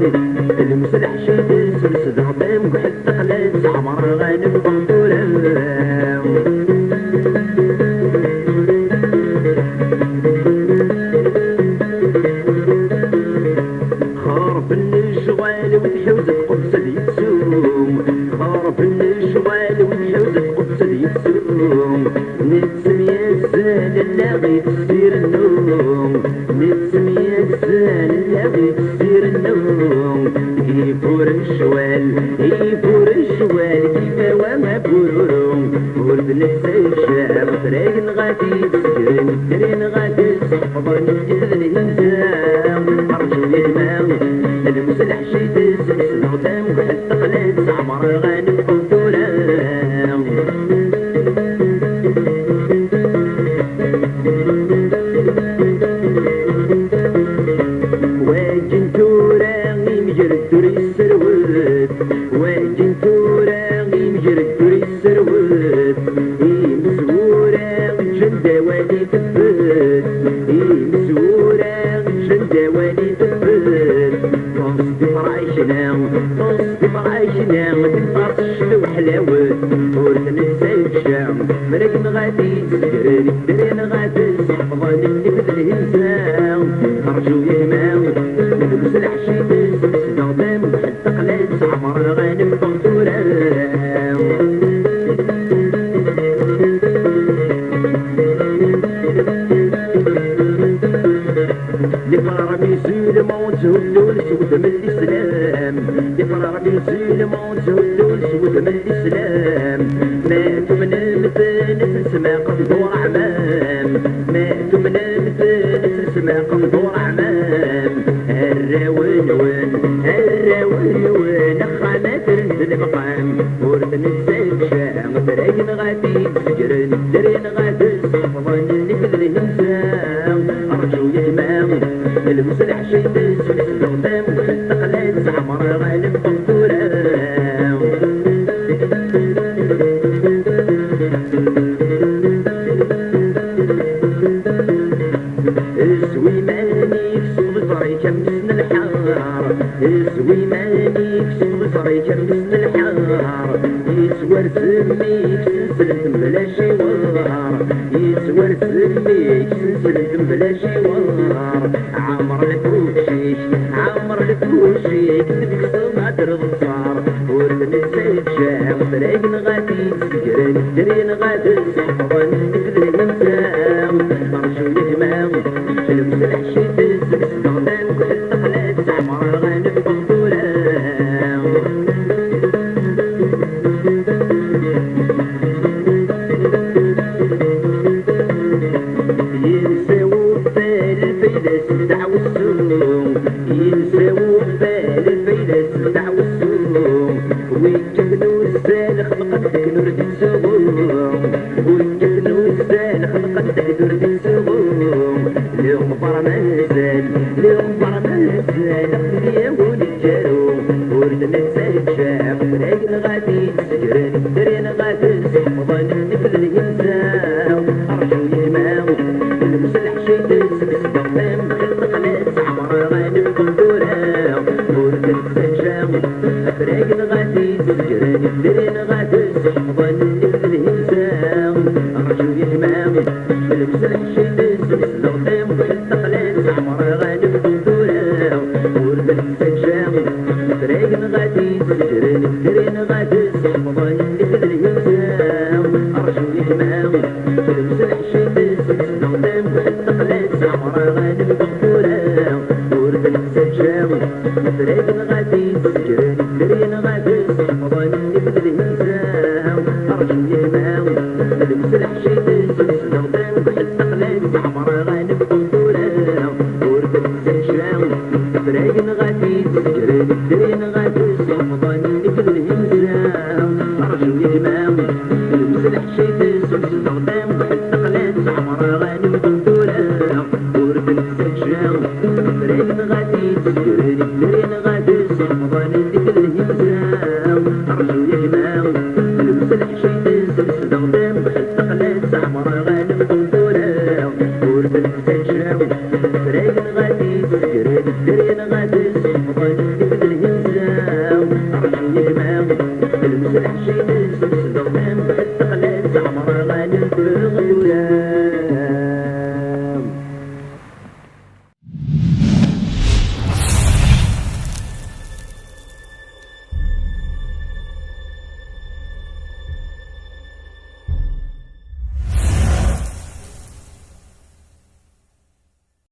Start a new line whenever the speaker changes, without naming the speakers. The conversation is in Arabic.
المسلح شيد سلسل غطيم وحتى خلات عمر غانم بطولة خارب الشغال وتحوز القدس يتسوم خارب الشغال وتحوز القدس يتسوم نتسم يزال اللاغي تسير النوم نتسم يزال اللاغي تسير النوم يفور الشوال يفور الشوال كيما وما بورورم ورد نتسيب شام طريق غادي تسكرن الدرين غادي تحفظن الجذن الهزام أرجو يجمع المسلح شيد سلسل غتام وحتى قلات عمر غانم بطولة مرقن غادي تسكرن الدرين غادي تحفظن اللي في الهزام أرجو يهماو المسلح شيد سلسل غتام حتى قلات عمر غانم بطولة لفرار بيسول موت هدول سود من الإسلام لفرار بيسول موت هدول سود من الإسلام ماتوا من المثل تسمع قنطور عمام ماتوا من المثل تسمع قنطور عمام الراون وين الراون وين خانة ترند المقام ورد نتسيب شام طريق غادي تسجرن الدرين غادي تحفظن اللي في الهزام أرجو يجمع المسلح شيد سلسل غتام وحتى قلات عمر غانم بطولة اسوي مانيك صوت طريق مسن الحار اسوي مانيك صوت طريق مسن الحار يسور سميك سلسلة بلا شوار يسور سميك سلسلة بلا شوار عمر لك وشيك عمر لك وشيك بدك صدر الصار ورد نتسيب شام طريق غادي تسكرن الدرين غادي تحفظن مثل الهمسام أرجو يجمع المسلح شيد سلسل غتام وحتى قلات عمر غانم بطولة ينساو بالفيلس دعوة السوم ينساو بالفيلس دعوة السوم ويكنوا السال خلقتك نور السوم ويكنوا السال خلقتك نور السوم اليوم برمازل اليوم برمازل يا ولد الجارو ورد نتسيب شام طريق غادي تسجرن الدرين غادي تحفظن مثل الهزام أرجو يجمع المسلح شيد سلسل غتام حتى قلات عمر غانم بطولة ورد نتسيب شام طريق غادي تسجرن الدرين غادي تحفظن مثل الهزام أرجو يجمع المسلح شيد سلسل غتام حتى قلات عمر غانم بطولة ورد نتسيب شام طريق غادي تسجرن الدرين غادي تحفظن مثل الهزام أرجو يجمع المسلح شيد سلسل غتام حتى قلات عمر غانم بطولة ورد نتسيب شام طريق غادي تسجرن الدرين غادي تحفظن مثل الهزام أرجو يجمع المسلح شيد سلسل غتام حتى قلات عمر غانم بطولة ورد نتسيب شام طريق غادي تسجرن الدرين غادي تحفظن مثل الهزام أرجو يجمع المسلح شيد سلسل غتام حتى قلات عمر غانم بطولة ورد نتسيب شام طريق غادي تسجرن الدرين غادي تحفظن مثل الهزام أرجو يجمع المسلح شيد سلسل غتام حتى قلات عمر غانم بطولة ورد نتسيب شام طريق غادي تسجرن الدرين غادي تحفظن مثل بغيت تخلي